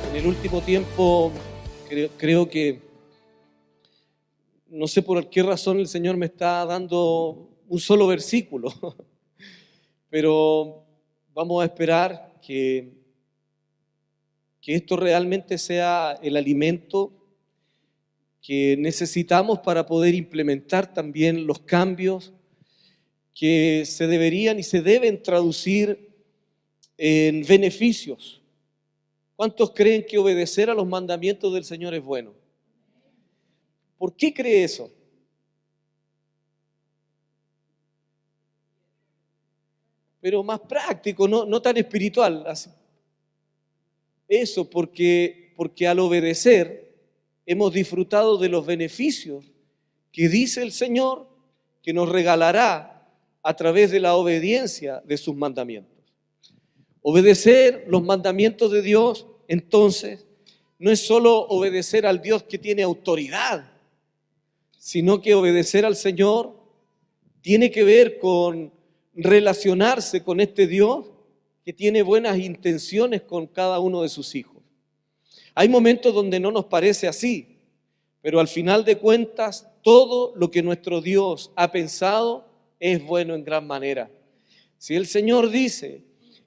En el último tiempo creo que, no sé por qué razón el Señor me está dando un solo versículo, pero vamos a esperar que esto realmente sea el alimento que necesitamos para poder implementar también los cambios que se deberían y se deben traducir en beneficios. ¿Cuántos creen que obedecer a los mandamientos del Señor es bueno? ¿Por qué cree eso? Pero más práctico, no tan espiritual. Eso, porque al obedecer hemos disfrutado de los beneficios que dice el Señor que nos regalará a través de la obediencia de sus mandamientos. Obedecer los mandamientos de Dios, entonces, no es solo obedecer al Dios que tiene autoridad, sino que obedecer al Señor tiene que ver con relacionarse con este Dios que tiene buenas intenciones con cada uno de sus hijos. Hay momentos donde no nos parece así, pero al final de cuentas, todo lo que nuestro Dios ha pensado es bueno en gran manera. Si el Señor dice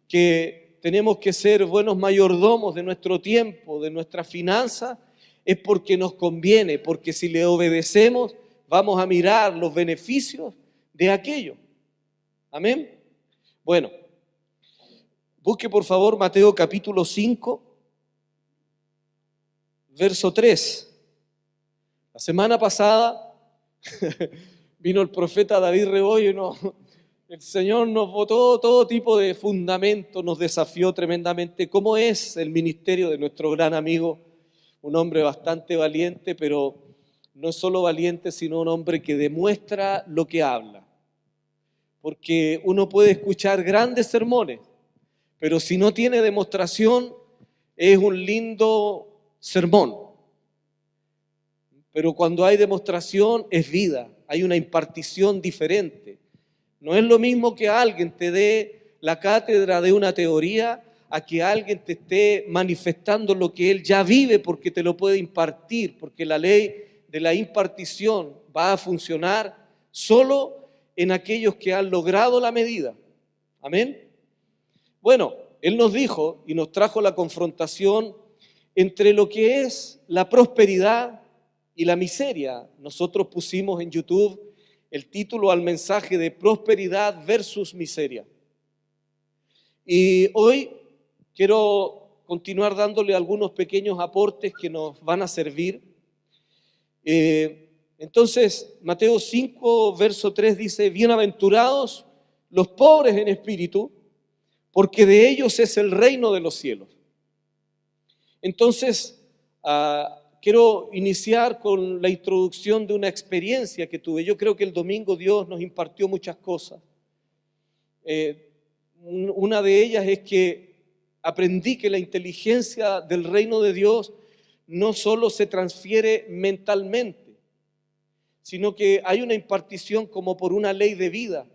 que tenemos que ser buenos mayordomos de nuestro tiempo, de nuestras finanzas, es porque nos conviene, porque si le obedecemos, vamos a mirar los beneficios de aquello. Amén. Bueno, busque por favor Mateo capítulo 5, verso 3. La semana pasada vino el profeta David Rebollo y el Señor nos botó todo tipo de fundamentos, nos desafió tremendamente. ¿Cómo es el ministerio de nuestro gran amigo? Un hombre bastante valiente, pero no es solo valiente, sino un hombre que demuestra lo que habla. Porque uno puede escuchar grandes sermones, pero si no tiene demostración, es un lindo sermón. Pero cuando hay demostración, es vida, hay una impartición diferente. No es lo mismo que alguien te dé la cátedra de una teoría a que alguien te esté manifestando lo que él ya vive porque te lo puede impartir, porque la ley de la impartición va a funcionar solo en aquellos que han logrado la medida. Amén. Bueno, él nos dijo y nos trajo la confrontación entre lo que es la prosperidad y la miseria. Nosotros pusimos en YouTube el título al mensaje de prosperidad versus miseria. Y hoy quiero continuar dándole algunos pequeños aportes que nos van a servir. Entonces, Mateo 5, verso 3 dice: bienaventurados los pobres en espíritu, porque de ellos es el reino de los cielos. Entonces, quiero iniciar con la introducción de una experiencia que tuve. Yo creo que el domingo Dios nos impartió muchas cosas. Una de ellas es que aprendí que la inteligencia del reino de Dios no solo se transfiere mentalmente, sino que hay una impartición como por una ley de vida.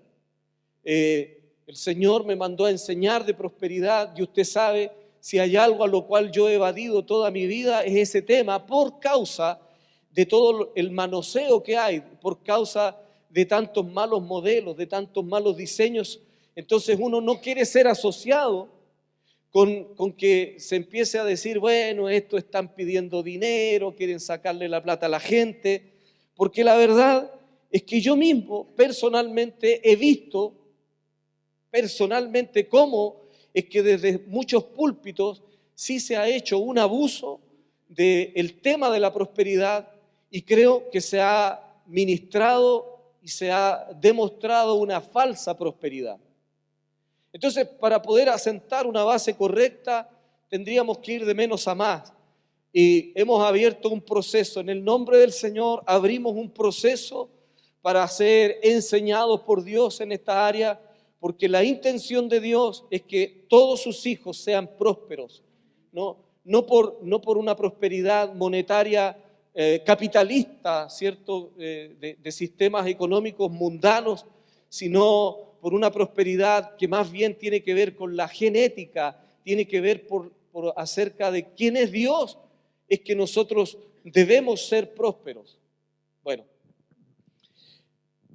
El Señor me mandó a enseñar de prosperidad y usted sabe, si hay algo a lo cual yo he evadido toda mi vida es ese tema por causa de todo el manoseo que hay, por causa de tantos malos modelos, de tantos malos diseños. Entonces uno no quiere ser asociado con que se empiece a decir, bueno, esto están pidiendo dinero, quieren sacarle la plata a la gente, porque la verdad es que yo mismo personalmente he visto cómo es que desde muchos púlpitos sí se ha hecho un abuso del tema de la prosperidad y creo que se ha ministrado y se ha demostrado una falsa prosperidad. Entonces, para poder asentar una base correcta, tendríamos que ir de menos a más. Y hemos abierto un proceso. En el nombre del Señor abrimos un proceso para ser enseñados por Dios en esta área, porque la intención de Dios es que todos sus hijos sean prósperos. No no por una prosperidad monetaria capitalista, ¿cierto? De sistemas económicos mundanos, sino por una prosperidad que más bien tiene que ver con la genética, tiene que ver por acerca de quién es Dios, es que nosotros debemos ser prósperos. Bueno,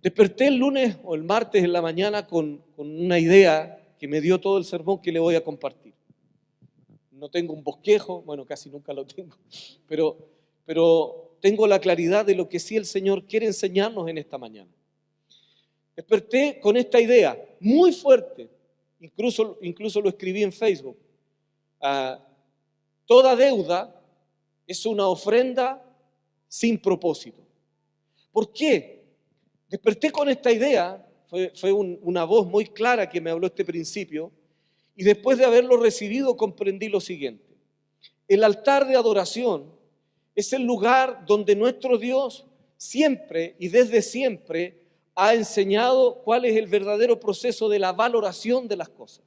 desperté el lunes o el martes en la mañana con una idea que me dio todo el sermón que le voy a compartir. No tengo un bosquejo, bueno, casi nunca lo tengo, pero tengo la claridad de lo que sí el Señor quiere enseñarnos en esta mañana. Desperté con esta idea muy fuerte, incluso lo escribí en Facebook. Toda deuda es una ofrenda sin propósito. ¿Por qué? Desperté con esta idea, fue una voz muy clara que me habló este principio, y después de haberlo recibido comprendí lo siguiente. El altar de adoración es el lugar donde nuestro Dios siempre y desde siempre ha enseñado cuál es el verdadero proceso de la valoración de las cosas.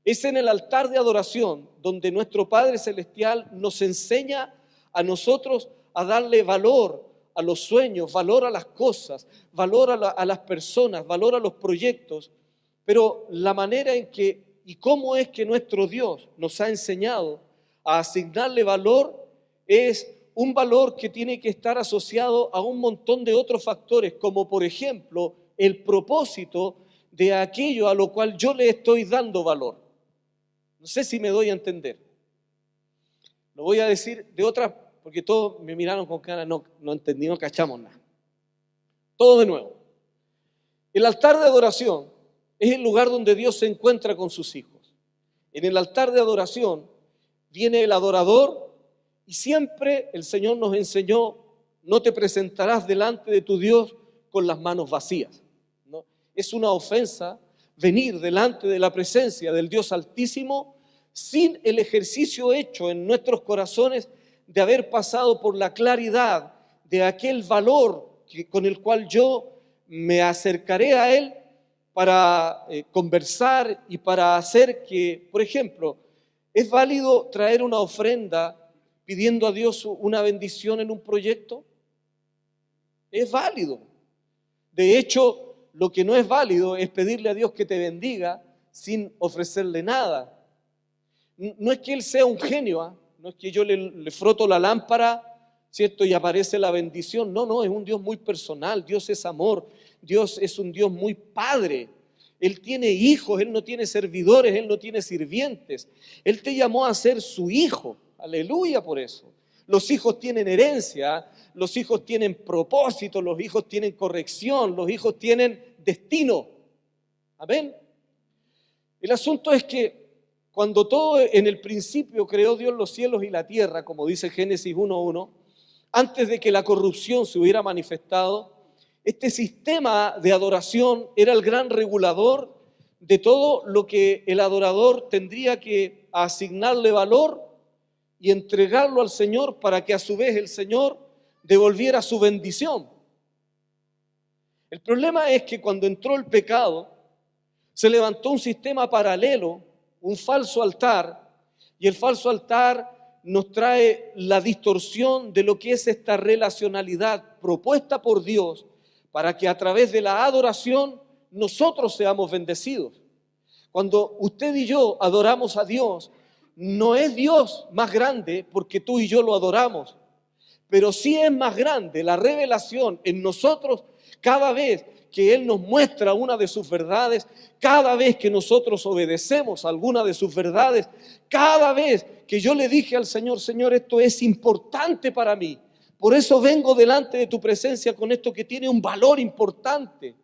Es en el altar de adoración donde nuestro Padre Celestial nos enseña a nosotros a darle valor a los sueños, valor a las cosas, valor a las personas, valor a los proyectos, pero la manera en que y cómo es que nuestro Dios nos ha enseñado a asignarle valor es un valor que tiene que estar asociado a un montón de otros factores, como por ejemplo el propósito de aquello a lo cual yo le estoy dando valor. No sé si me doy a entender. Lo voy a decir de otra, porque todos me miraron con cara, no entendí, no cachamos nada. Todo de nuevo. El altar de adoración es el lugar donde Dios se encuentra con sus hijos. En el altar de adoración viene el adorador y siempre el Señor nos enseñó, no te presentarás delante de tu Dios con las manos vacías, ¿no? Es una ofensa venir delante de la presencia del Dios Altísimo sin el ejercicio hecho en nuestros corazones de haber pasado por la claridad de aquel valor con el cual yo me acercaré a Él para conversar y para hacer que, por ejemplo, ¿es válido traer una ofrenda pidiendo a Dios una bendición en un proyecto? Es válido. De hecho, lo que no es válido es pedirle a Dios que te bendiga sin ofrecerle nada. No es que Él sea un genio, ¿eh? No es que yo le froto la lámpara, ¿cierto? Y aparece la bendición. No, es un Dios muy personal. Dios es amor. Dios es un Dios muy padre. Él tiene hijos, Él no tiene servidores, Él no tiene sirvientes. Él te llamó a ser su hijo. Aleluya por eso. Los hijos tienen herencia, los hijos tienen propósito, los hijos tienen corrección, los hijos tienen destino. Amén. El asunto es que cuando todo en el principio creó Dios los cielos y la tierra, como dice Génesis 1:1, antes de que la corrupción se hubiera manifestado, este sistema de adoración era el gran regulador de todo lo que el adorador tendría que asignarle valor y entregarlo al Señor para que a su vez el Señor devolviera su bendición. El problema es que cuando entró el pecado, se levantó un sistema paralelo, un falso altar, y el falso altar nos trae la distorsión de lo que es esta relacionalidad propuesta por Dios para que a través de la adoración nosotros seamos bendecidos. Cuando usted y yo adoramos a Dios, no es Dios más grande porque tú y yo lo adoramos, pero sí es más grande la revelación en nosotros cada vez que Él nos muestra una de sus verdades, cada vez que nosotros obedecemos alguna de sus verdades, cada vez que yo le dije al Señor, Señor, esto es importante para mí, por eso vengo delante de tu presencia con esto que tiene un valor importante.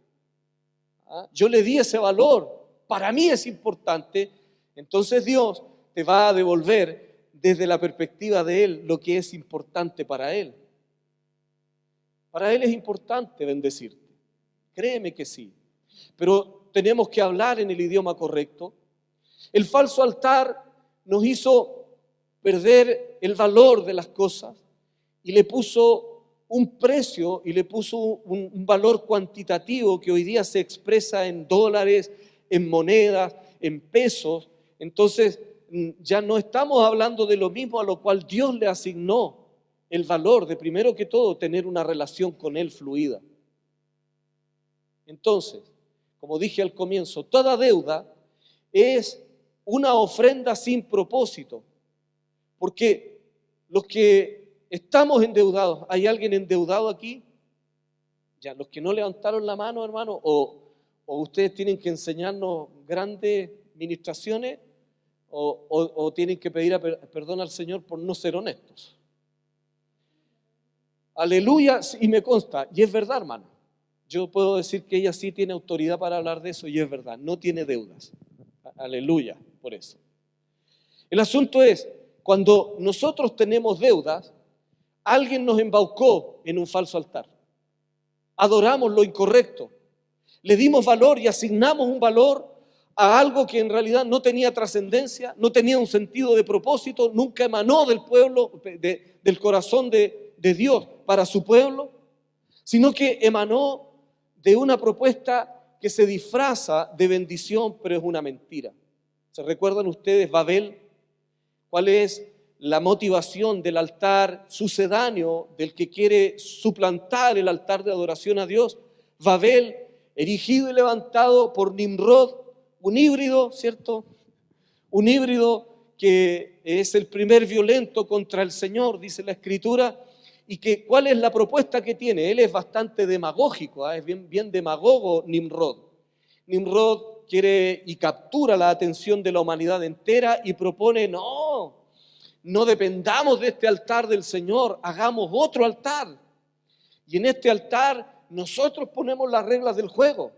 Yo le di ese valor, para mí es importante, entonces Dios te va a devolver desde la perspectiva de Él lo que es importante para Él. Para Él es importante bendecirte. Créeme que sí, pero tenemos que hablar en el idioma correcto. El falso altar nos hizo perder el valor de las cosas y le puso un precio y le puso un valor cuantitativo que hoy día se expresa en dólares, en monedas, en pesos. Entonces ya no estamos hablando de lo mismo a lo cual Dios le asignó el valor de, primero que todo, tener una relación con Él fluida. Entonces, como dije al comienzo, toda deuda es una ofrenda sin propósito, porque los que estamos endeudados, ¿hay alguien endeudado aquí? Ya, los que no levantaron la mano, hermano, o ustedes tienen que enseñarnos grandes ministraciones, o tienen que pedir perdón al Señor por no ser honestos. Aleluya, y me consta, y es verdad, hermano. Yo puedo decir que ella sí tiene autoridad para hablar de eso, y es verdad, no tiene deudas. Aleluya, por eso. El asunto es, cuando nosotros tenemos deudas, alguien nos embaucó en un falso altar. Adoramos lo incorrecto. Le dimos valor y asignamos un valor a algo que en realidad no tenía trascendencia, no tenía un sentido de propósito, nunca emanó del pueblo, del corazón de Dios para su pueblo, sino que emanó de una propuesta que se disfraza de bendición, pero es una mentira. ¿Se recuerdan ustedes Babel? ¿Cuál es la motivación del altar sucedáneo del que quiere suplantar el altar de adoración a Dios? Babel, erigido y levantado por Nimrod, un híbrido, ¿cierto? Un híbrido que es el primer violento contra el Señor, dice la Escritura, y que ¿cuál es la propuesta que tiene? Él es bastante demagógico, es bien demagogo Nimrod. Nimrod quiere y captura la atención de la humanidad entera y propone, no dependamos de este altar del Señor, hagamos otro altar. Y en este altar nosotros ponemos las reglas del juego.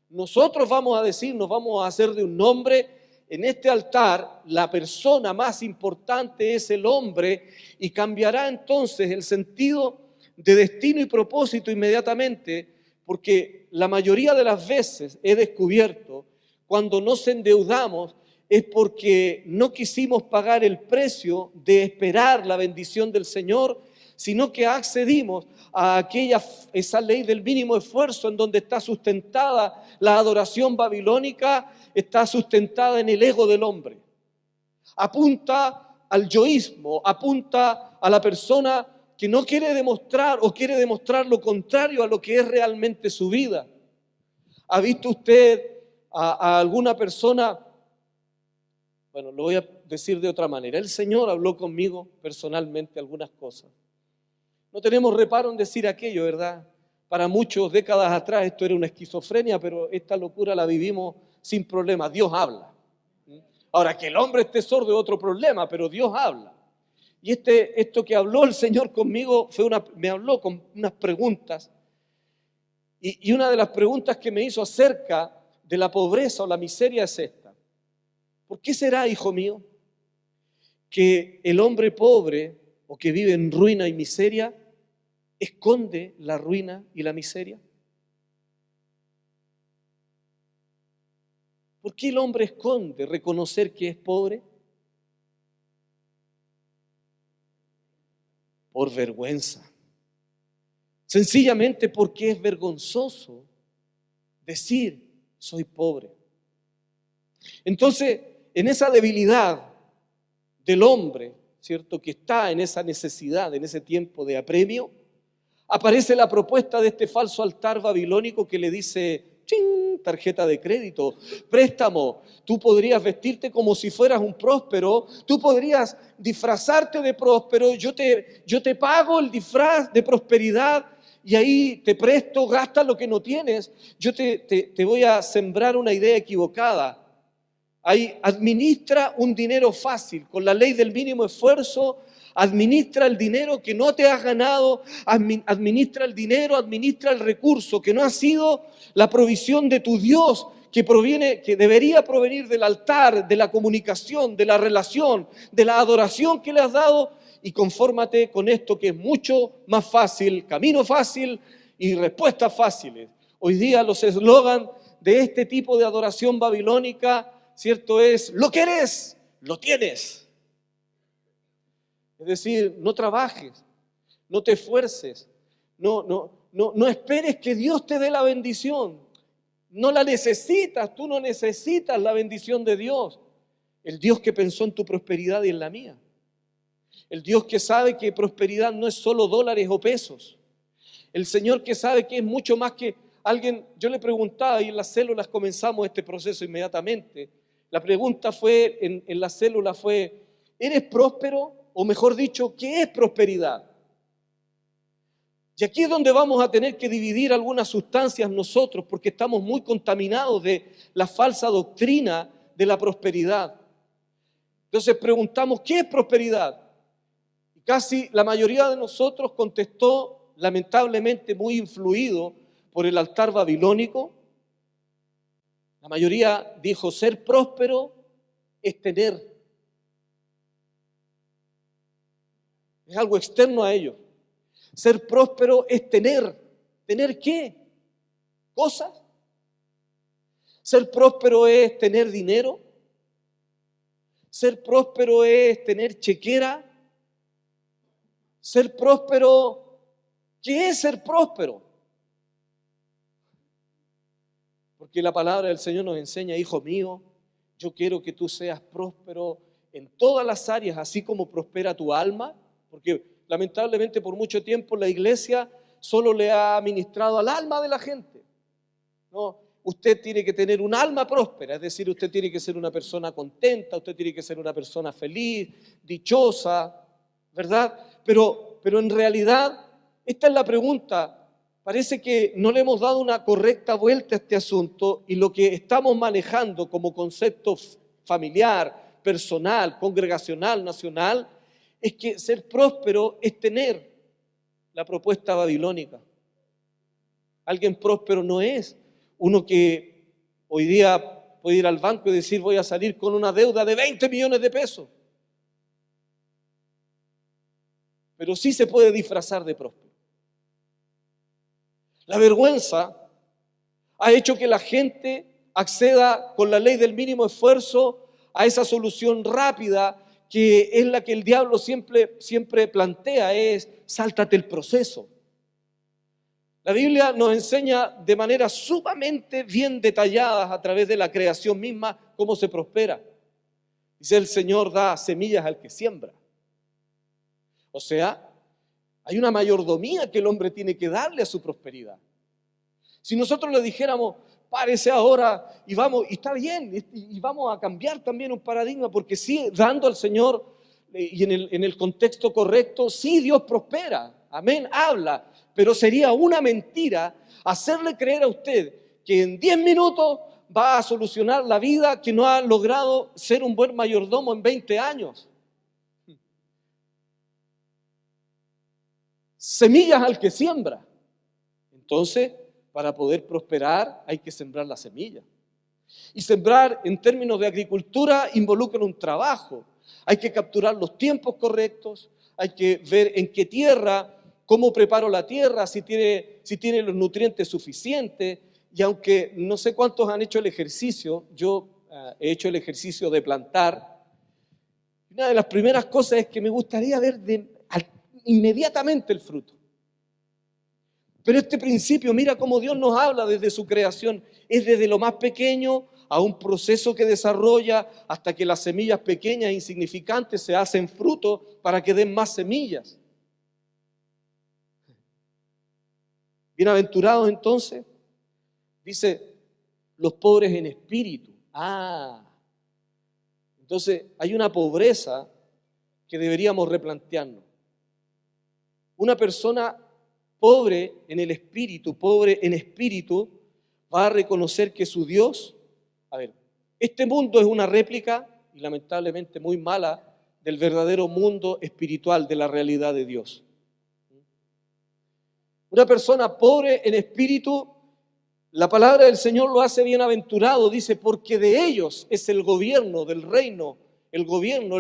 Nosotros vamos a decir, nos vamos a hacer de un nombre. En este altar la persona más importante es el hombre y cambiará entonces el sentido de destino y propósito inmediatamente, porque la mayoría de las veces he descubierto cuando nos endeudamos es porque no quisimos pagar el precio de esperar la bendición del Señor, sino que accedimos a esa ley del mínimo esfuerzo en donde está sustentada la adoración babilónica, está sustentada en el ego del hombre. Apunta al yoísmo, apunta a la persona que no quiere demostrar o quiere demostrar lo contrario a lo que es realmente su vida. ¿Ha visto usted a alguna persona? Bueno, lo voy a decir de otra manera. El Señor habló conmigo personalmente algunas cosas. No tenemos reparo en decir aquello, ¿verdad? Para muchos décadas atrás esto era una esquizofrenia, pero esta locura la vivimos sin problema. Dios habla. Ahora, que el hombre esté sordo es otro problema, pero Dios habla. Y esto que habló el Señor conmigo me habló con unas preguntas. Y una de las preguntas que me hizo acerca de la pobreza o la miseria es esta. ¿Por qué será, hijo mío, que el hombre pobre o que vive en ruina y miseria esconde la ruina y la miseria? ¿Por qué el hombre esconde reconocer que es pobre? Por vergüenza. Sencillamente porque es vergonzoso decir soy pobre. Entonces, en esa debilidad del hombre, ¿cierto?, que está en esa necesidad, en ese tiempo de apremio, aparece la propuesta de este falso altar babilónico que le dice, ¡ching!, tarjeta de crédito, préstamo, tú podrías vestirte como si fueras un próspero, tú podrías disfrazarte de próspero, yo te pago el disfraz de prosperidad y ahí te presto, gasta lo que no tienes, yo te voy a sembrar una idea equivocada. Ahí administra un dinero fácil, con la ley del mínimo esfuerzo, administra el dinero que no te has ganado, administra el dinero, administra el recurso que no ha sido la provisión de tu Dios, que debería provenir del altar, de la comunicación, de la relación, de la adoración que le has dado, y confórmate con esto que es mucho más fácil, camino fácil y respuestas fáciles. Hoy día los eslogan de este tipo de adoración babilónica, ¿cierto?, es lo que eres, lo tienes. Es decir, no trabajes, no te esfuerces, no esperes que Dios te dé la bendición. No la necesitas, tú no necesitas la bendición de Dios. El Dios que pensó en tu prosperidad y en la mía. El Dios que sabe que prosperidad no es solo dólares o pesos. El Señor que sabe que es mucho más que alguien. Yo le preguntaba y en las células comenzamos este proceso inmediatamente. La pregunta fue en la célula fue, ¿eres próspero? O mejor dicho, ¿qué es prosperidad? Y aquí es donde vamos a tener que dividir algunas sustancias nosotros, porque estamos muy contaminados de la falsa doctrina de la prosperidad. Entonces preguntamos, ¿qué es prosperidad? Y casi la mayoría de nosotros contestó, lamentablemente muy influido por el altar babilónico. La mayoría dijo, ser próspero es tener. Es algo externo a ellos. Ser próspero es tener. ¿Tener qué? ¿Cosas? Ser próspero es tener dinero. Ser próspero es tener chequera. Ser próspero, ¿qué es ser próspero? Porque la palabra del Señor nos enseña, hijo mío, yo quiero que tú seas próspero en todas las áreas, así como prospera tu alma, porque lamentablemente por mucho tiempo la iglesia solo le ha ministrado al alma de la gente. No, usted tiene que tener un alma próspera, es decir, usted tiene que ser una persona contenta, usted tiene que ser una persona feliz, dichosa, ¿verdad? Pero en realidad, esta es la pregunta. Parece que no le hemos dado una correcta vuelta a este asunto y lo que estamos manejando como concepto familiar, personal, congregacional, nacional, es que ser próspero es tener la propuesta babilónica. Alguien próspero no es uno que hoy día puede ir al banco y decir voy a salir con una deuda de 20 millones de pesos. Pero sí se puede disfrazar de próspero. La vergüenza ha hecho que la gente acceda con la ley del mínimo esfuerzo a esa solución rápida que es la que el diablo siempre plantea, es sáltate el proceso. La Biblia nos enseña de manera sumamente bien detallada a través de la creación misma cómo se prospera. Dice el Señor da semillas al que siembra. O sea, hay una mayordomía que el hombre tiene que darle a su prosperidad. Si nosotros le dijéramos, párese ahora y vamos, y está bien, y vamos a cambiar también un paradigma, porque sí, dando al Señor y en el contexto correcto, sí Dios prospera, amén, habla, pero sería una mentira hacerle creer a usted que en 10 minutos va a solucionar la vida que no ha logrado ser un buen mayordomo en 20 años. Semillas al que siembra. Entonces, para poder prosperar hay que sembrar la semilla. Y sembrar en términos de agricultura involucra un trabajo. Hay que capturar los tiempos correctos, hay que ver en qué tierra, cómo preparo la tierra, si tiene los nutrientes suficientes. Y aunque no sé cuántos han hecho el ejercicio, yo he hecho el ejercicio de plantar. Una de las primeras cosas es que me gustaría ver inmediatamente el fruto. Pero este principio, mira cómo Dios nos habla desde su creación, es desde lo más pequeño a un proceso que desarrolla hasta que las semillas pequeñas e insignificantes se hacen fruto para que den más semillas. Bienaventurados entonces, dice, los pobres en espíritu. Entonces hay una pobreza que deberíamos replantearnos. Una persona pobre en el espíritu, pobre en espíritu, va a reconocer que su Dios, este mundo es una réplica, y lamentablemente muy mala, del verdadero mundo espiritual, de la realidad de Dios. Una persona pobre en espíritu, la palabra del Señor lo hace bienaventurado, dice, porque de ellos es el gobierno del reino, el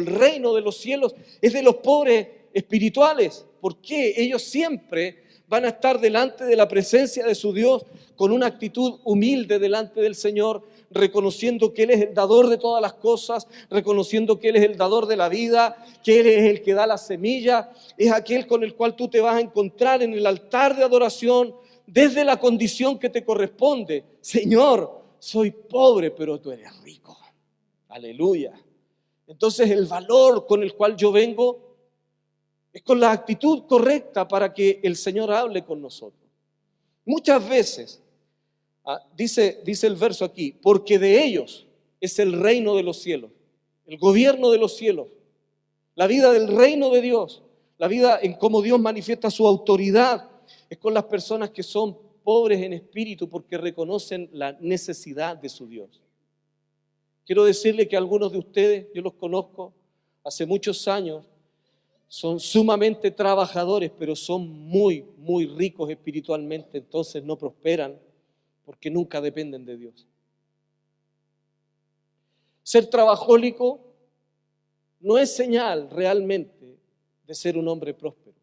reino de los cielos, es de los pobres espirituales. ¿Por qué? Ellos siempre van a estar delante de la presencia de su Dios con una actitud humilde delante del Señor, reconociendo que Él es el dador de todas las cosas, reconociendo que Él es el dador de la vida, que Él es el que da la semilla, es aquel con el cual tú te vas a encontrar en el altar de adoración desde la condición que te corresponde. Señor, soy pobre, pero tú eres rico. Aleluya. Entonces el valor con el cual yo vengo es con la actitud correcta para que el Señor hable con nosotros. Muchas veces, dice el verso aquí, porque de ellos es el reino de los cielos, el gobierno de los cielos, la vida del reino de Dios, la vida en cómo Dios manifiesta su autoridad, es con las personas que son pobres en espíritu porque reconocen la necesidad de su Dios. Quiero decirle que algunos de ustedes, yo los conozco hace muchos años, son sumamente trabajadores, pero son muy, muy ricos espiritualmente, entonces no prosperan porque nunca dependen de Dios. Ser trabajólico no es señal realmente de ser un hombre próspero.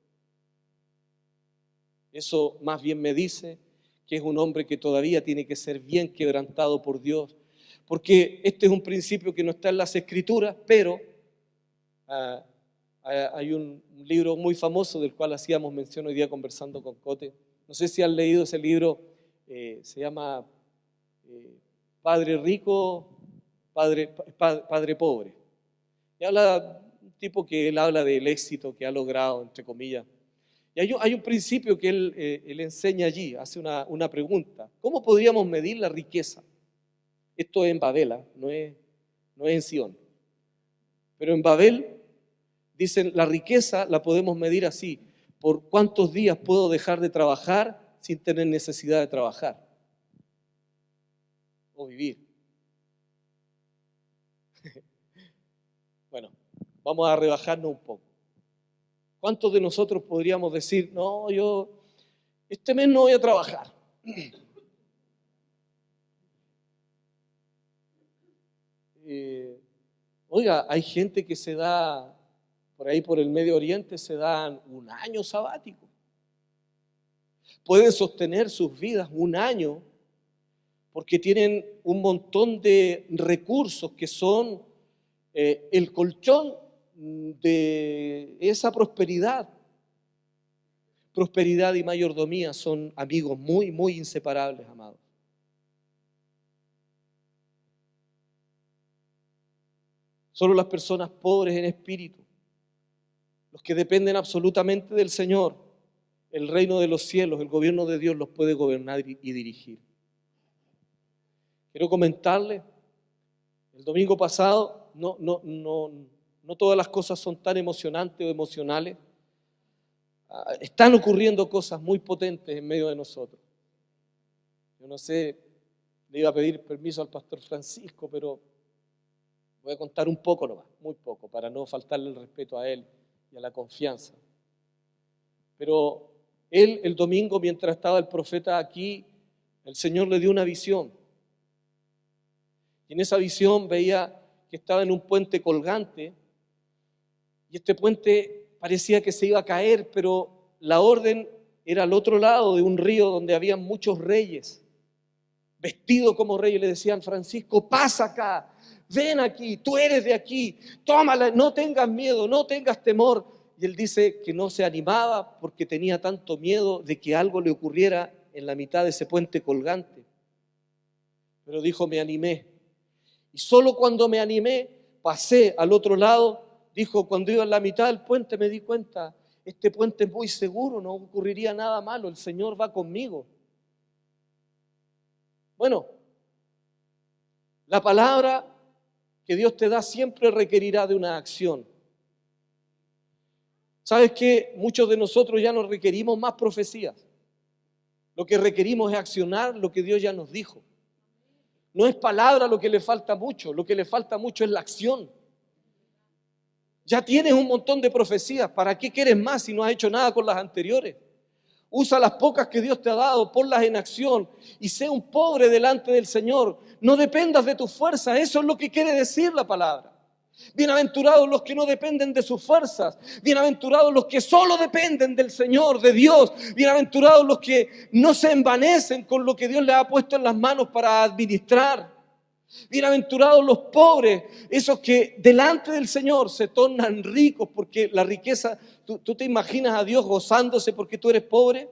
Eso más bien me dice que es un hombre que todavía tiene que ser bien quebrantado por Dios, porque este es un principio que no está en las Escrituras, pero hay un libro muy famoso del cual hacíamos mención hoy día conversando con Cote. No sé si han leído ese libro, se llama Padre Rico, Padre Pobre. Y habla un tipo que él habla del éxito que ha logrado, entre comillas. Y hay un principio que él enseña allí, hace una pregunta. ¿Cómo podríamos medir la riqueza? Esto es en Babel, no es en Sion. Pero en Babel dicen, la riqueza la podemos medir así, por cuántos días puedo dejar de trabajar sin tener necesidad de trabajar o vivir. Bueno, vamos a rebajarnos un poco. ¿Cuántos de nosotros podríamos decir, no, yo este mes no voy a trabajar? Oiga, hay gente que se da, por ahí por el Medio Oriente, se dan un año sabático. Pueden sostener sus vidas un año porque tienen un montón de recursos que son el colchón de esa prosperidad. Prosperidad y mayordomía son amigos muy, muy inseparables, amados. Solo las personas pobres en espíritu, los que dependen absolutamente del Señor, el reino de los cielos, el gobierno de Dios los puede gobernar y dirigir. Quiero comentarles, el domingo pasado, no todas las cosas son tan emocionantes o emocionales. Están ocurriendo cosas muy potentes en medio de nosotros. Yo no sé, le iba a pedir permiso al pastor Francisco, pero voy a contar un poco nomás, muy poco, para no faltarle el respeto a él y a la confianza. Pero él, el domingo, mientras estaba el profeta aquí, el Señor le dio una visión. Y en esa visión veía que estaba en un puente colgante, y este puente parecía que se iba a caer, pero la orden era al otro lado de un río donde había muchos reyes, vestidos como reyes. Le decían, Francisco, pasa acá, ven aquí, tú eres de aquí, tómala, no tengas miedo, no tengas temor. Y él dice que no se animaba porque tenía tanto miedo de que algo le ocurriera en la mitad de ese puente colgante. Pero dijo, me animé. Y solo cuando me animé, pasé al otro lado. Dijo, cuando iba en la mitad del puente me di cuenta, este puente es muy seguro, no ocurriría nada malo, el Señor va conmigo. Bueno, la palabra que Dios te da siempre requerirá de una acción. ¿Sabes qué? Muchos de nosotros ya no requerimos más profecías. Lo que requerimos es accionar lo que Dios ya nos dijo. No es palabra lo que le falta mucho, lo que le falta mucho es la acción. Ya tienes un montón de profecías, ¿para qué quieres más si no has hecho nada con las anteriores? Usa las pocas que Dios te ha dado, ponlas en acción y sé un pobre delante del Señor. No dependas de tus fuerzas, eso es lo que quiere decir la palabra. Bienaventurados los que no dependen de sus fuerzas, bienaventurados los que solo dependen del Señor, de Dios, bienaventurados los que no se envanecen con lo que Dios les ha puesto en las manos para administrar. Bienaventurados los pobres, esos que delante del Señor se tornan ricos porque la riqueza, ¿tú te imaginas a Dios gozándose porque tú eres pobre?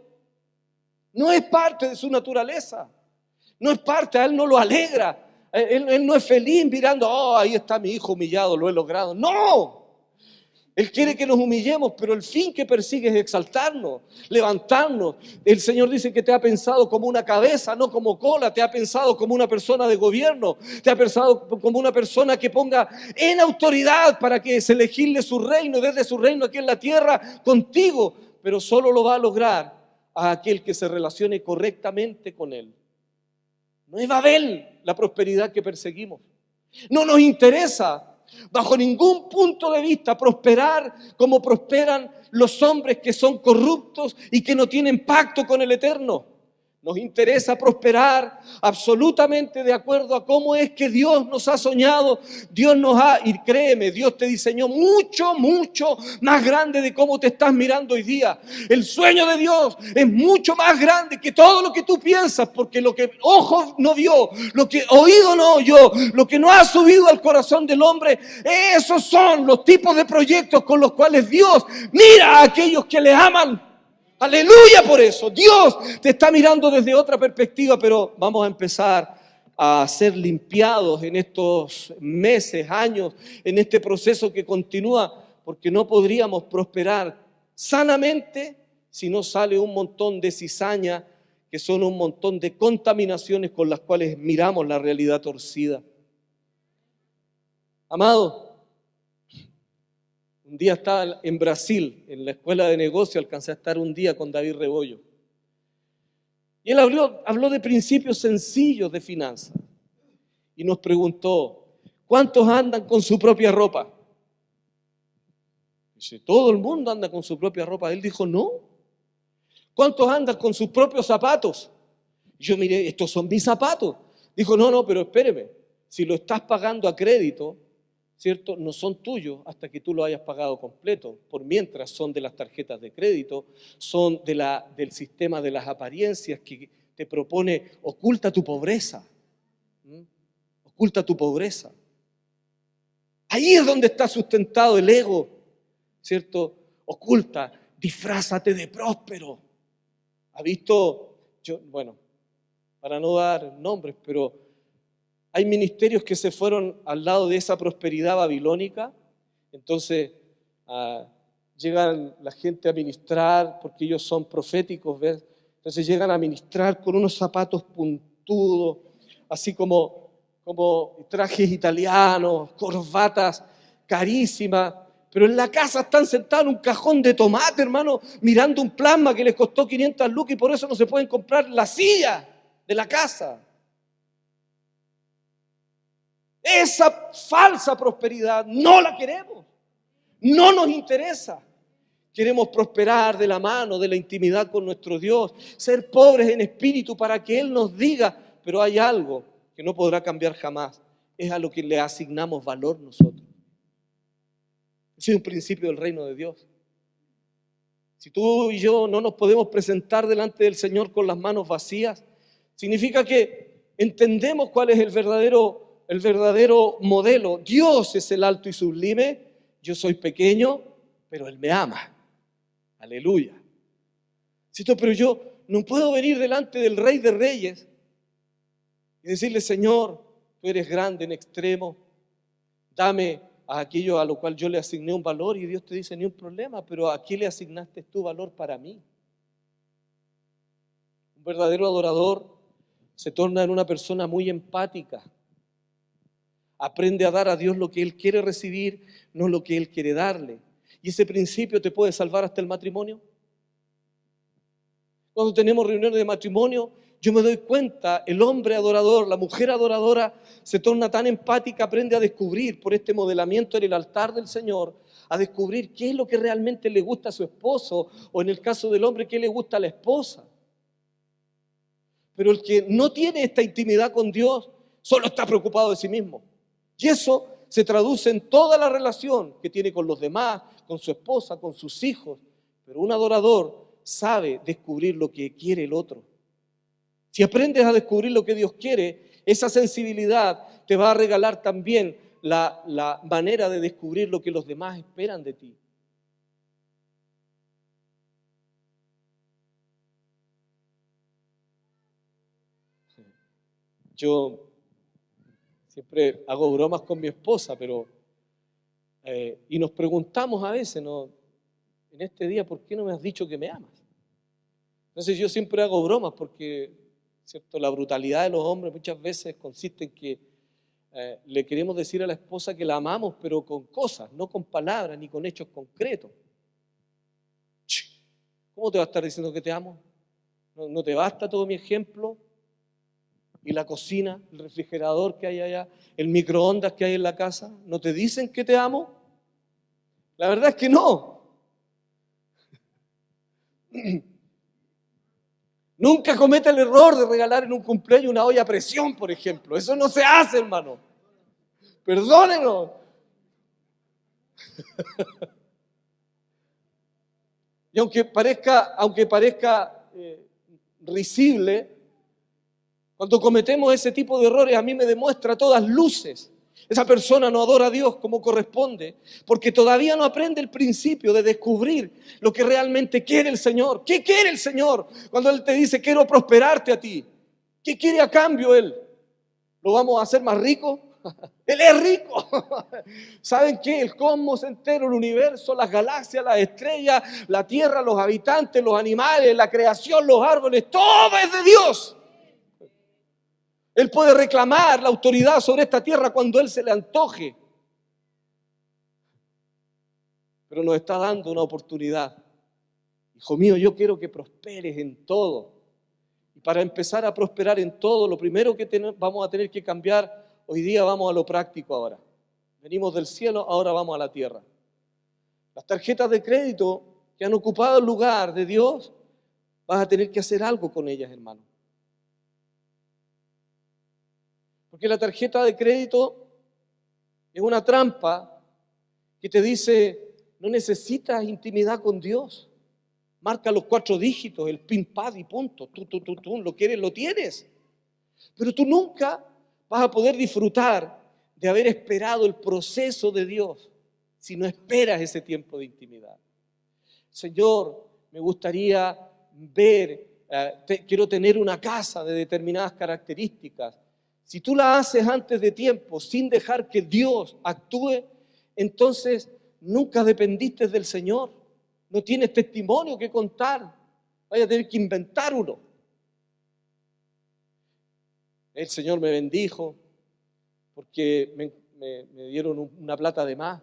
No es parte de su naturaleza, no es parte, a Él no lo alegra. Él no es feliz mirando, oh, ahí está mi hijo humillado, lo he logrado. No. Él quiere que nos humillemos, pero el fin que persigue es exaltarnos, levantarnos. El Señor dice que te ha pensado como una cabeza, no como cola. Te ha pensado como una persona de gobierno. Te ha pensado como una persona que ponga en autoridad para que se legisle su reino, desde su reino aquí en la tierra contigo. Pero solo lo va a lograr a aquel que se relacione correctamente con Él. No es Babel la prosperidad que perseguimos. No nos interesa bajo ningún punto de vista prosperar como prosperan los hombres que son corruptos y que no tienen pacto con el Eterno. Nos interesa prosperar absolutamente de acuerdo a cómo es que Dios nos ha soñado. Dios nos ha, y créeme, Dios te diseñó mucho, mucho más grande de cómo te estás mirando hoy día. El sueño de Dios es mucho más grande que todo lo que tú piensas, porque lo que ojo no vio, lo que oído no oyó, lo que no ha subido al corazón del hombre, esos son los tipos de proyectos con los cuales Dios mira a aquellos que le aman. Aleluya por eso. Dios te está mirando desde otra perspectiva, pero vamos a empezar a ser limpiados en estos meses, años, en este proceso que continúa, porque no podríamos prosperar sanamente si no sale un montón de cizaña, que son un montón de contaminaciones con las cuales miramos la realidad torcida. Amado, un día estaba en Brasil, en la escuela de negocio, alcancé a estar un día con David Rebollo. Y él habló de principios sencillos de finanzas. Y nos preguntó, ¿cuántos andan con su propia ropa? Dice, todo el mundo anda con su propia ropa. Él dijo, no. ¿Cuántos andan con sus propios zapatos? Y yo miré, estos son mis zapatos. Dijo, no, pero espéreme. Si lo estás pagando a crédito, ¿cierto? No son tuyos hasta que tú lo hayas pagado completo. Por mientras son de las tarjetas de crédito, son del sistema de las apariencias que te propone, oculta tu pobreza. Oculta tu pobreza. Ahí es donde está sustentado el ego, ¿cierto? Oculta, disfrázate de próspero. ¿Ha visto? Bueno, para no dar nombres, pero hay ministerios que se fueron al lado de esa prosperidad babilónica. Entonces llegan la gente a ministrar porque ellos son proféticos, ¿ves? Entonces llegan a ministrar con unos zapatos puntudos, así como trajes italianos, corbatas carísimas, pero en la casa están sentados en un cajón de tomate, hermano, mirando un plasma que les costó 500 lucas y por eso no se pueden comprar la silla de la casa. Esa falsa prosperidad no la queremos, no nos interesa. Queremos prosperar de la mano, de la intimidad con nuestro Dios, ser pobres en espíritu para que Él nos diga, pero hay algo que no podrá cambiar jamás, es a lo que le asignamos valor nosotros. Ese es un principio del reino de Dios. Si tú y yo no nos podemos presentar delante del Señor con las manos vacías, significa que entendemos cuál es el verdadero modelo. Dios es el alto y sublime, yo soy pequeño, pero Él me ama. Aleluya. ¿Cierto? Pero yo no puedo venir delante del Rey de Reyes y decirle, Señor, tú eres grande en extremo, dame a aquello a lo cual yo le asigné un valor, y Dios te dice, ni un problema, pero ¿a qué le asignaste tu valor para mí? Un verdadero adorador se torna en una persona muy empática. Aprende a dar a Dios lo que Él quiere recibir, no lo que Él quiere darle. Y ese principio te puede salvar hasta el matrimonio. Cuando tenemos reuniones de matrimonio, yo me doy cuenta, el hombre adorador, la mujer adoradora se torna tan empática, aprende a descubrir por este modelamiento en el altar del Señor, a descubrir qué es lo que realmente le gusta a su esposo, o en el caso del hombre, qué le gusta a la esposa. Pero el que no tiene esta intimidad con Dios, solo está preocupado de sí mismo. Y eso se traduce en toda la relación que tiene con los demás, con su esposa, con sus hijos. Pero un adorador sabe descubrir lo que quiere el otro. Si aprendes a descubrir lo que Dios quiere, esa sensibilidad te va a regalar también la manera de descubrir lo que los demás esperan de ti. Yo Siempre hago bromas con mi esposa, pero y nos preguntamos a veces, ¿no? En este día, ¿por qué no me has dicho que me amas? Entonces yo siempre hago bromas porque, ¿cierto? La brutalidad de los hombres muchas veces consiste en que le queremos decir a la esposa que la amamos, pero con cosas, no con palabras ni con hechos concretos. ¿Cómo te va a estar diciendo que te amo? ¿No te basta todo mi ejemplo? Y la cocina, el refrigerador que hay allá, el microondas que hay en la casa, ¿no te dicen que te amo? La verdad es que no. Nunca cometa el error de regalar en un cumpleaños una olla a presión, por ejemplo. Eso no se hace, hermano. Perdónenos. Y aunque parezca risible, cuando cometemos ese tipo de errores, a mí me demuestra a todas luces. Esa persona no adora a Dios como corresponde, porque todavía no aprende el principio de descubrir lo que realmente quiere el Señor. ¿Qué quiere el Señor cuando Él te dice, quiero prosperarte a ti? ¿Qué quiere a cambio Él? ¿Lo vamos a hacer más rico? Él es rico. ¿Saben qué? El cosmos entero, el universo, las galaxias, las estrellas, la tierra, los habitantes, los animales, la creación, los árboles, todo es de Dios. Él puede reclamar la autoridad sobre esta tierra cuando Él se le antoje. Pero nos está dando una oportunidad. Hijo mío, yo quiero que prosperes en todo. Y para empezar a prosperar en todo, lo primero que vamos a tener que cambiar, hoy día vamos a lo práctico ahora. Venimos del cielo, ahora vamos a la tierra. Las tarjetas de crédito que han ocupado el lugar de Dios, vas a tener que hacer algo con ellas, hermano. Porque la tarjeta de crédito es una trampa que te dice, no necesitas intimidad con Dios. Marca los 4 dígitos, el PIN pad y punto. Tú lo quieres, lo tienes. Pero tú nunca vas a poder disfrutar de haber esperado el proceso de Dios si no esperas ese tiempo de intimidad. Señor, me gustaría quiero tener una casa de determinadas características. Si tú la haces antes de tiempo, sin dejar que Dios actúe, entonces nunca dependiste del Señor. No tienes testimonio que contar. Vaya a tener que inventar uno. El Señor me bendijo porque me dieron una plata de más.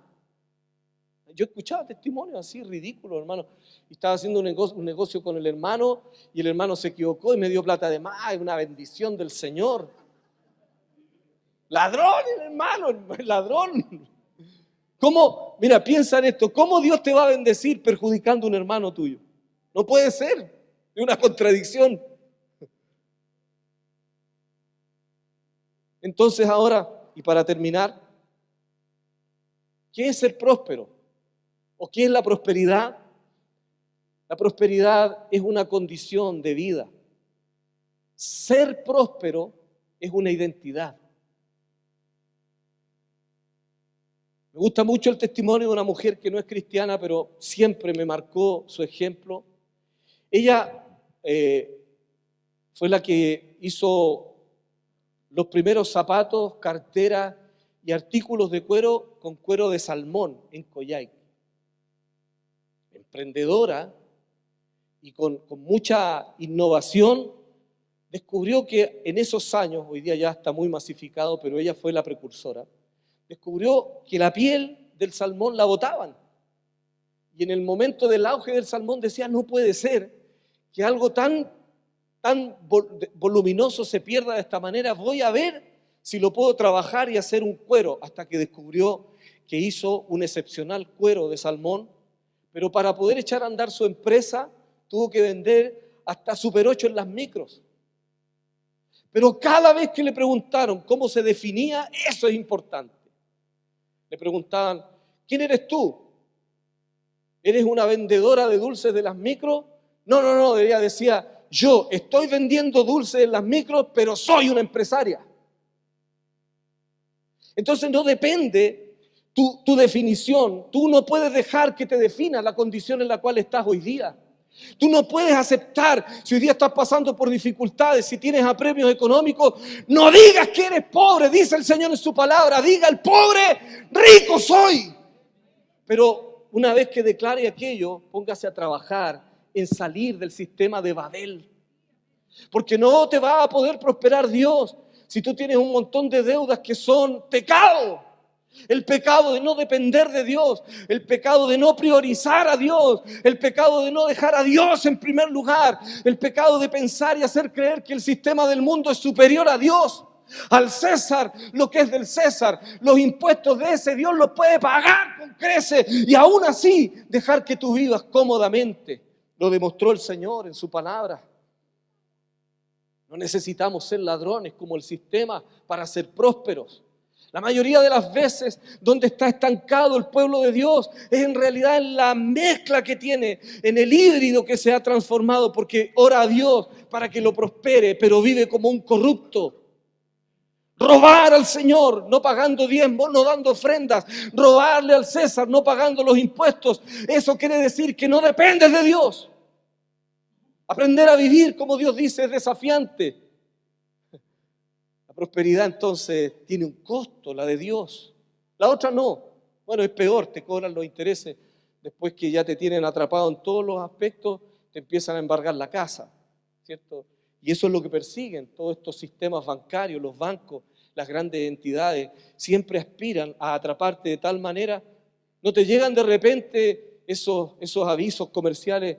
Yo escuchaba testimonios así ridículos, hermano. Y estaba haciendo un negocio con el hermano y el hermano se equivocó y me dio plata de más. Es una bendición del Señor. Ladrón, el hermano, el ladrón. ¿Cómo? Mira, piensa en esto. ¿Cómo Dios te va a bendecir perjudicando a un hermano tuyo? No puede ser. Es una contradicción. Entonces ahora, y para terminar, ¿qué es ser próspero? ¿O qué es la prosperidad? La prosperidad es una condición de vida. Ser próspero es una identidad. Me gusta mucho el testimonio de una mujer que no es cristiana, pero siempre me marcó su ejemplo. Ella fue la que hizo los primeros zapatos, carteras y artículos de cuero con cuero de salmón en Coyhaique. Emprendedora y con mucha innovación, descubrió que en esos años, hoy día ya está muy masificado, pero ella fue la precursora, descubrió que la piel del salmón la botaban. Y en el momento del auge del salmón decía, no puede ser que algo tan voluminoso se pierda de esta manera, voy a ver si lo puedo trabajar y hacer un cuero, hasta que descubrió que hizo un excepcional cuero de salmón, pero para poder echar a andar su empresa tuvo que vender hasta Super 8 en las micros. Pero cada vez que le preguntaron cómo se definía, eso es importante. Le preguntaban, ¿quién eres tú? ¿Eres una vendedora de dulces de las micros? No, ella decía, yo estoy vendiendo dulces en las micros, pero soy una empresaria. Entonces no depende tu definición. Tú no puedes dejar que te defina la condición en la cual estás hoy día. Tú no puedes aceptar, si hoy día estás pasando por dificultades, si tienes apremios económicos, no digas que eres pobre, dice el Señor en su palabra, diga el pobre, rico soy. Pero una vez que declare aquello, póngase a trabajar en salir del sistema de Babel. Porque no te va a poder prosperar Dios si tú tienes un montón de deudas que son pecado. El pecado de no depender de Dios, el pecado de no priorizar a Dios, el pecado de no dejar a Dios en primer lugar, el pecado de pensar y hacer creer que el sistema del mundo es superior a Dios, al César, lo que es del César, los impuestos de ese Dios los puede pagar con creces y aún así dejar que tú vivas cómodamente. Lo demostró el Señor en su palabra. No necesitamos ser ladrones como el sistema para ser prósperos. La mayoría de las veces donde está estancado el pueblo de Dios es en realidad en la mezcla que tiene, en el híbrido que se ha transformado, porque ora a Dios para que lo prospere, pero vive como un corrupto. Robar al Señor, no pagando diezmos, no dando ofrendas. Robarle al César, no pagando los impuestos. Eso quiere decir que no dependes de Dios. Aprender a vivir como Dios dice es desafiante. La prosperidad entonces tiene un costo, la de Dios. La otra no. Bueno, es peor, te cobran los intereses. Después que ya te tienen atrapado en todos los aspectos, te empiezan a embargar la casa, ¿cierto? Y eso es lo que persiguen todos estos sistemas bancarios, los bancos, las grandes entidades. Siempre aspiran a atraparte de tal manera. No te llegan de repente esos avisos comerciales.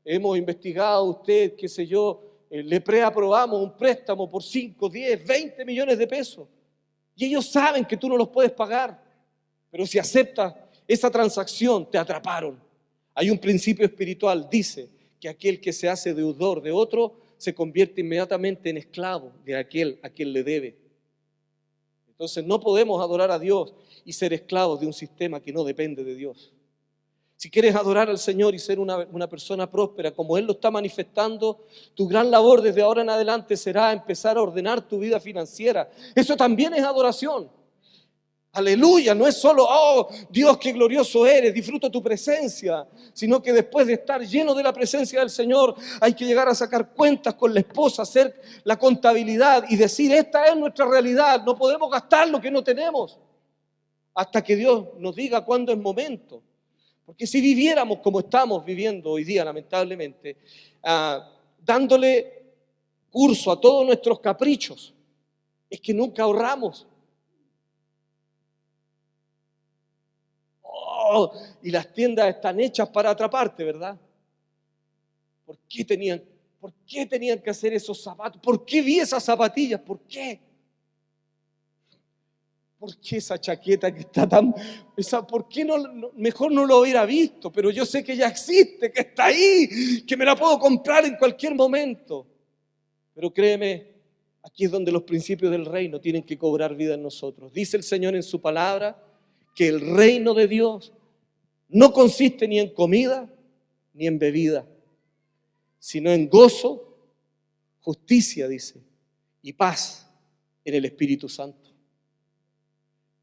Hemos investigado usted, qué sé yo, le preaprobamos un préstamo por 5, 10, 20 millones de pesos. Y ellos saben que tú no los puedes pagar. Pero si aceptas esa transacción, te atraparon. Hay un principio espiritual, dice que aquel que se hace deudor de otro se convierte inmediatamente en esclavo de aquel a quien le debe. Entonces no podemos adorar a Dios y ser esclavos de un sistema que no depende de Dios. Si quieres adorar al Señor y ser una persona próspera, como Él lo está manifestando, tu gran labor desde ahora en adelante será empezar a ordenar tu vida financiera. Eso también es adoración. Aleluya, no es solo, oh Dios, qué glorioso eres, disfruto tu presencia, sino que después de estar lleno de la presencia del Señor, hay que llegar a sacar cuentas con la esposa, hacer la contabilidad y decir, esta es nuestra realidad, no podemos gastar lo que no tenemos, hasta que Dios nos diga cuándo es momento. Porque si viviéramos como estamos viviendo hoy día, lamentablemente, dándole curso a todos nuestros caprichos, es que nunca ahorramos. Y las tiendas están hechas para atraparte, ¿verdad? ¿Por qué tenían que hacer esos zapatos? ¿Por qué vi esas zapatillas? ¿Por qué? ¿Por qué esa chaqueta que está tan... ¿Por qué mejor no lo hubiera visto? Pero yo sé que ya existe, que está ahí, que me la puedo comprar en cualquier momento. Pero créeme, aquí es donde los principios del reino tienen que cobrar vida en nosotros. Dice el Señor en su palabra que el reino de Dios no consiste ni en comida ni en bebida, sino en gozo, justicia, dice, y paz en el Espíritu Santo.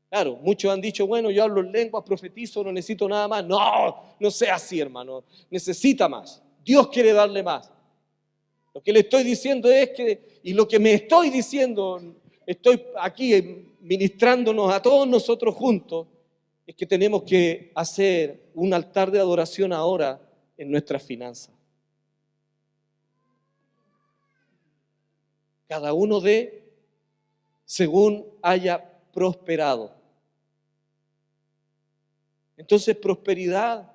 Claro, muchos han dicho, bueno, yo hablo en lenguas, profetizo, no necesito nada más. No, no sea así, hermano. Necesita más. Dios quiere darle más. Lo que le estoy diciendo es que, y lo que me estoy diciendo, estoy aquí ministrándonos a todos nosotros juntos, es que tenemos que hacer un altar de adoración ahora en nuestras finanzas. Cada uno dé según haya prosperado. Entonces, prosperidad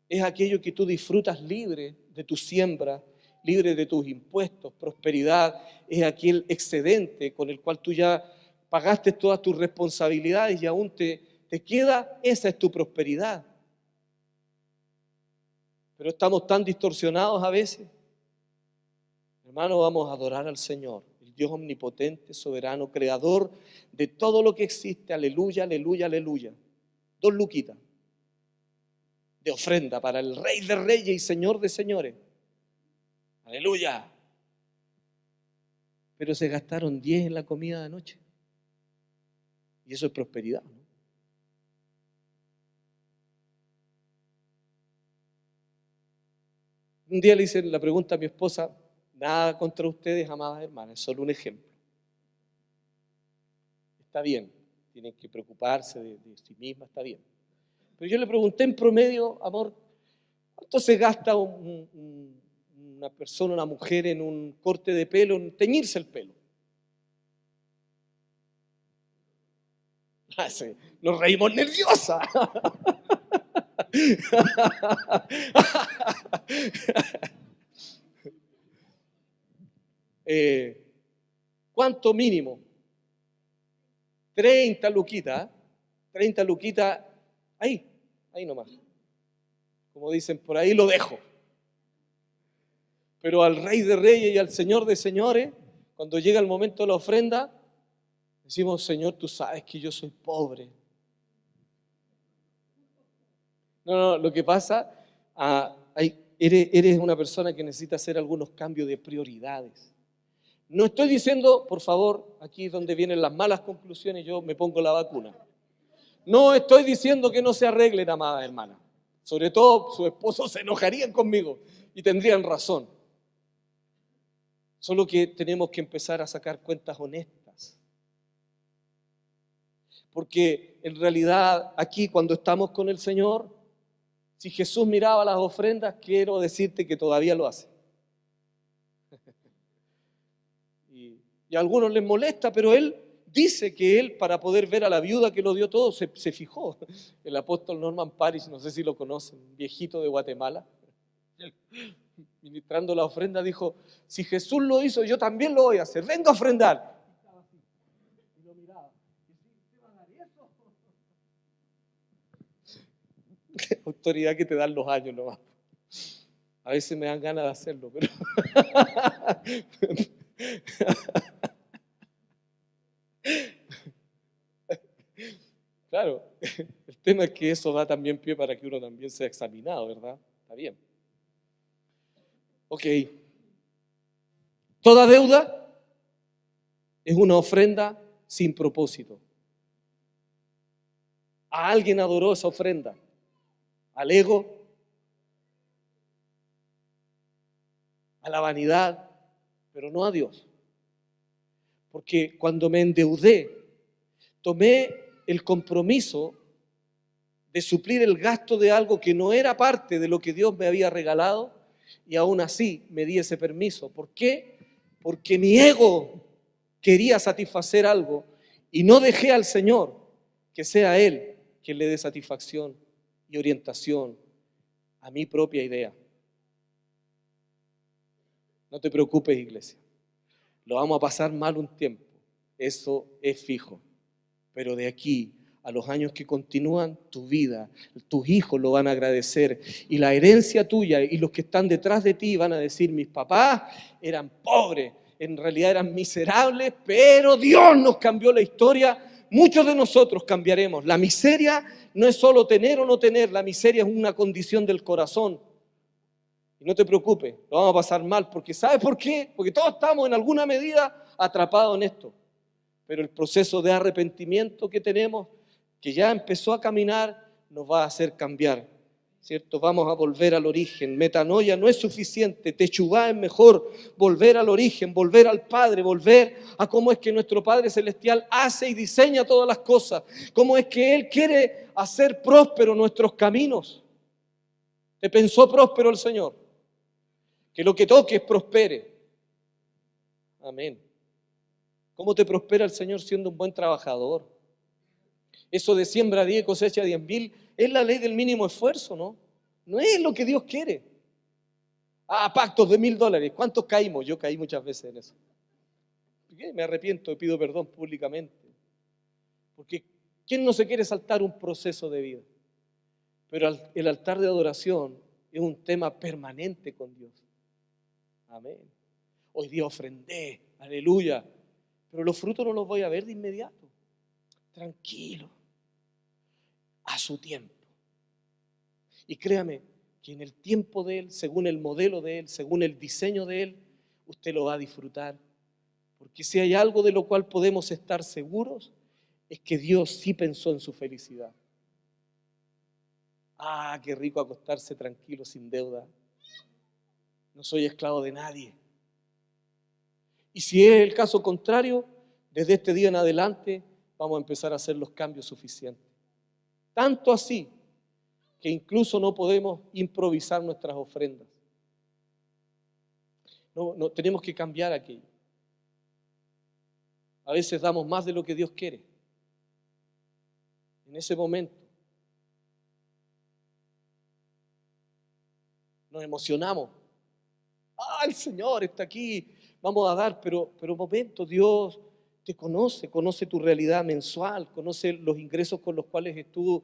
es aquello que tú disfrutas libre de tu siembra, libre de tus impuestos. Prosperidad es aquel excedente con el cual tú ya pagaste todas tus responsabilidades y aún te queda, esa es tu prosperidad. Pero estamos tan distorsionados a veces. Hermano, vamos a adorar al Señor, el Dios omnipotente, soberano, creador de todo lo que existe. Aleluya, aleluya, aleluya. 2 luquitas de ofrenda para el Rey de Reyes y Señor de Señores. Aleluya. Pero se gastaron 10 en la comida de anoche. Y eso es prosperidad, ¿no? Un día le hice la pregunta a mi esposa, nada contra ustedes, amadas hermanas, es solo un ejemplo. Está bien, tienen que preocuparse de sí misma, está bien. Pero yo le pregunté en promedio, amor, ¿cuánto se gasta una persona, una mujer en un corte de pelo, en teñirse el pelo? Sí, nos reímos nerviosa. ¿Cuánto mínimo? 30 luquitas, 30 luquitas, ahí nomás. Como dicen por ahí, lo dejo. Pero al Rey de Reyes y al Señor de Señores, cuando llega el momento de la ofrenda, decimos, Señor, tú sabes que yo soy pobre. No, lo que pasa, eres una persona que necesita hacer algunos cambios de prioridades. No estoy diciendo, por favor, aquí es donde vienen las malas conclusiones, yo me pongo la vacuna. No estoy diciendo que no se arreglen, amadas hermanas. Sobre todo, sus esposos se enojarían conmigo y tendrían razón. Solo que tenemos que empezar a sacar cuentas honestas. Porque en realidad, aquí cuando estamos con el Señor, si Jesús miraba las ofrendas, quiero decirte que todavía lo hace. Y a algunos les molesta, pero Él dice que Él, para poder ver a la viuda que lo dio todo, se fijó. El apóstol Norman Parrish, no sé si lo conocen, un viejito de Guatemala, ministrando la ofrenda, dijo, si Jesús lo hizo, yo también lo voy a hacer, venga a ofrendar. Y lo miraba, ¿usted va a dar eso? Autoridad que te dan los años nomás. A veces me dan ganas de hacerlo, pero... Claro, el tema es que eso da también pie para que uno también sea examinado, ¿verdad? Está bien. Ok. Toda deuda es una ofrenda sin propósito. A alguien adoró esa ofrenda, al ego, a la vanidad, pero no a Dios. Porque cuando me endeudé, tomé el compromiso de suplir el gasto de algo que no era parte de lo que Dios me había regalado y aún así me di ese permiso. ¿Por qué? Porque mi ego quería satisfacer algo y no dejé al Señor que sea Él quien le dé satisfacción y orientación a mi propia idea. No te preocupes, iglesia. Lo vamos a pasar mal un tiempo. Eso es fijo. Pero de aquí a los años que continúan, tu vida, tus hijos lo van a agradecer. Y la herencia tuya y los que están detrás de ti van a decir, mis papás eran pobres, en realidad eran miserables, pero Dios nos cambió la historia. Muchos de nosotros cambiaremos. La miseria no es solo tener o no tener, la miseria es una condición del corazón. Y no te preocupes, lo vamos a pasar mal, porque ¿sabes por qué? Porque todos estamos en alguna medida atrapados en esto. Pero el proceso de arrepentimiento que tenemos, que ya empezó a caminar, nos va a hacer cambiar, ¿cierto? Vamos a volver al origen. Metanoia no es suficiente, techubá es mejor. Volver al origen, volver al Padre, volver a cómo es que nuestro Padre Celestial hace y diseña todas las cosas, cómo es que Él quiere hacer prósperos nuestros caminos. ¿Te pensó próspero el Señor? Que lo que toques prospere. Amén. ¿Cómo te prospera el Señor siendo un buen trabajador? Eso de siembra 10, cosecha 10.000, es la ley del mínimo esfuerzo, ¿no? No es lo que Dios quiere. Pactos de $1.000. ¿Cuántos caímos? Yo caí muchas veces en eso. Me arrepiento y pido perdón públicamente. Porque ¿quién no se quiere saltar un proceso de vida? Pero el altar de adoración es un tema permanente con Dios. Amén. Hoy día ofrendé, aleluya. Pero los frutos no los voy a ver de inmediato. Tranquilo. A su tiempo. Y créame que en el tiempo de Él, según el modelo de Él, según el diseño de Él, usted lo va a disfrutar. Porque si hay algo de lo cual podemos estar seguros, es que Dios sí pensó en su felicidad. Qué rico acostarse tranquilo, sin deuda. no soy esclavo de nadie. Y si es el caso contrario, desde este día en adelante vamos a empezar a hacer los cambios suficientes. Tanto así que incluso no podemos improvisar nuestras ofrendas. No, tenemos que cambiar aquello. A veces damos más de lo que Dios quiere. En ese momento nos emocionamos. ¡Ah, el Señor está aquí! Vamos a dar, pero un momento, Dios te conoce tu realidad mensual, conoce los ingresos con los cuales tú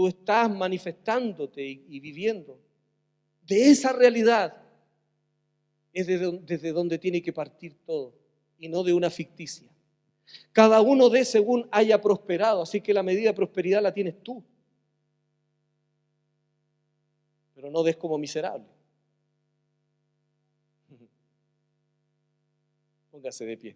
estás manifestándote y viviendo. De esa realidad es desde donde tiene que partir todo, y no de una ficticia. Cada uno dé según haya prosperado, así que la medida de prosperidad la tienes tú. Pero no des como miserable. Póngase de pie.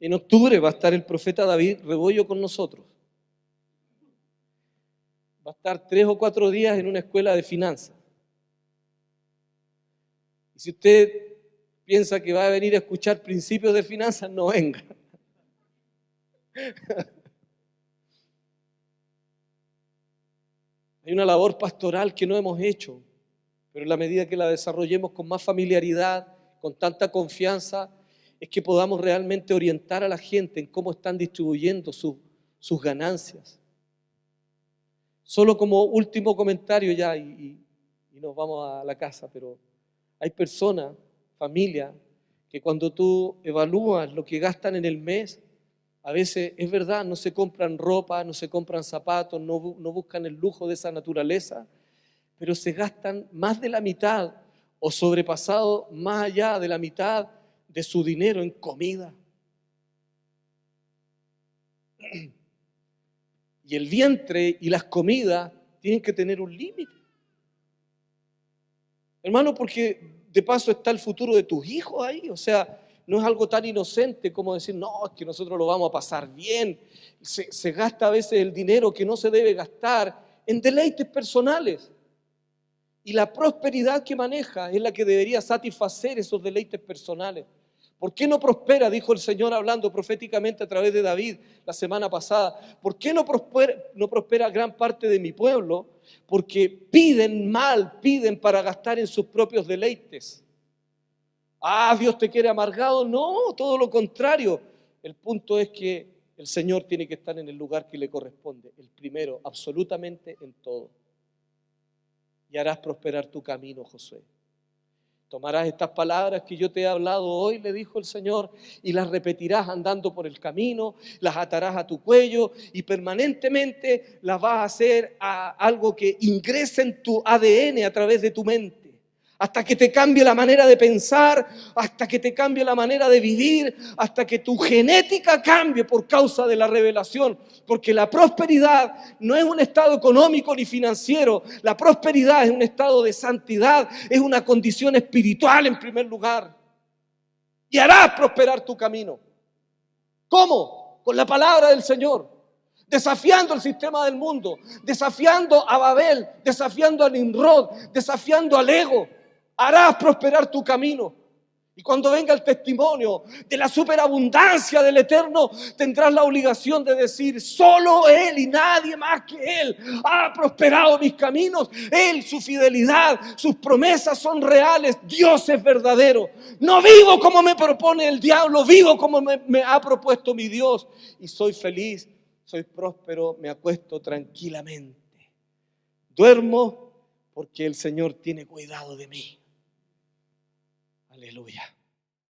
En octubre va a estar el profeta David Rebollo con nosotros. Va a estar 3 o 4 días en una escuela de finanzas. Y si usted piensa que va a venir a escuchar principios de finanzas, no venga. Hay una labor pastoral que no hemos hecho, pero en la medida que la desarrollemos con más familiaridad, con tanta confianza, es que podamos realmente orientar a la gente en cómo están distribuyendo sus ganancias. Solo como último comentario ya, y nos vamos a la casa, pero hay personas, familias, que cuando tú evalúas lo que gastan en el mes, a veces es verdad, no se compran ropa, no se compran zapatos, no buscan el lujo de esa naturaleza, pero se gastan más de la mitad o sobrepasado más allá de la mitad de su dinero en comida. Y el vientre y las comidas tienen que tener un límite. Hermano, porque de paso está el futuro de tus hijos ahí, o sea, no es algo tan inocente como decir, no, es que nosotros lo vamos a pasar bien. Se gasta a veces el dinero que no se debe gastar en deleites personales. Y la prosperidad que maneja es la que debería satisfacer esos deleites personales. ¿Por qué no prospera? Dijo el Señor hablando proféticamente a través de David la semana pasada. ¿Por qué no prospera gran parte de mi pueblo? Porque piden mal, piden para gastar en sus propios deleites. Ah, Dios te quiere amargado. No, todo lo contrario. El punto es que el Señor tiene que estar en el lugar que le corresponde, el primero, absolutamente en todo. Y harás prosperar tu camino, Josué. Tomarás estas palabras que yo te he hablado hoy, le dijo el Señor, y las repetirás andando por el camino, las atarás a tu cuello y permanentemente las vas a hacer a algo que ingrese en tu ADN a través de tu mente. Hasta que te cambie la manera de pensar, hasta que te cambie la manera de vivir, hasta que tu genética cambie por causa de la revelación. Porque la prosperidad no es un estado económico ni financiero, la prosperidad es un estado de santidad, es una condición espiritual en primer lugar. Y harás prosperar tu camino. ¿Cómo? Con la palabra del Señor. Desafiando el sistema del mundo, desafiando a Babel, desafiando a Nimrod, desafiando al ego. Harás prosperar tu camino. Y cuando venga el testimonio de la superabundancia del Eterno, tendrás la obligación de decir, solo Él y nadie más que Él ha prosperado mis caminos. Él, su fidelidad, sus promesas son reales. Dios es verdadero. No vivo como me propone el diablo, vivo como me ha propuesto mi Dios. Y soy feliz, soy próspero, me acuesto tranquilamente. Duermo porque el Señor tiene cuidado de mí. Aleluya.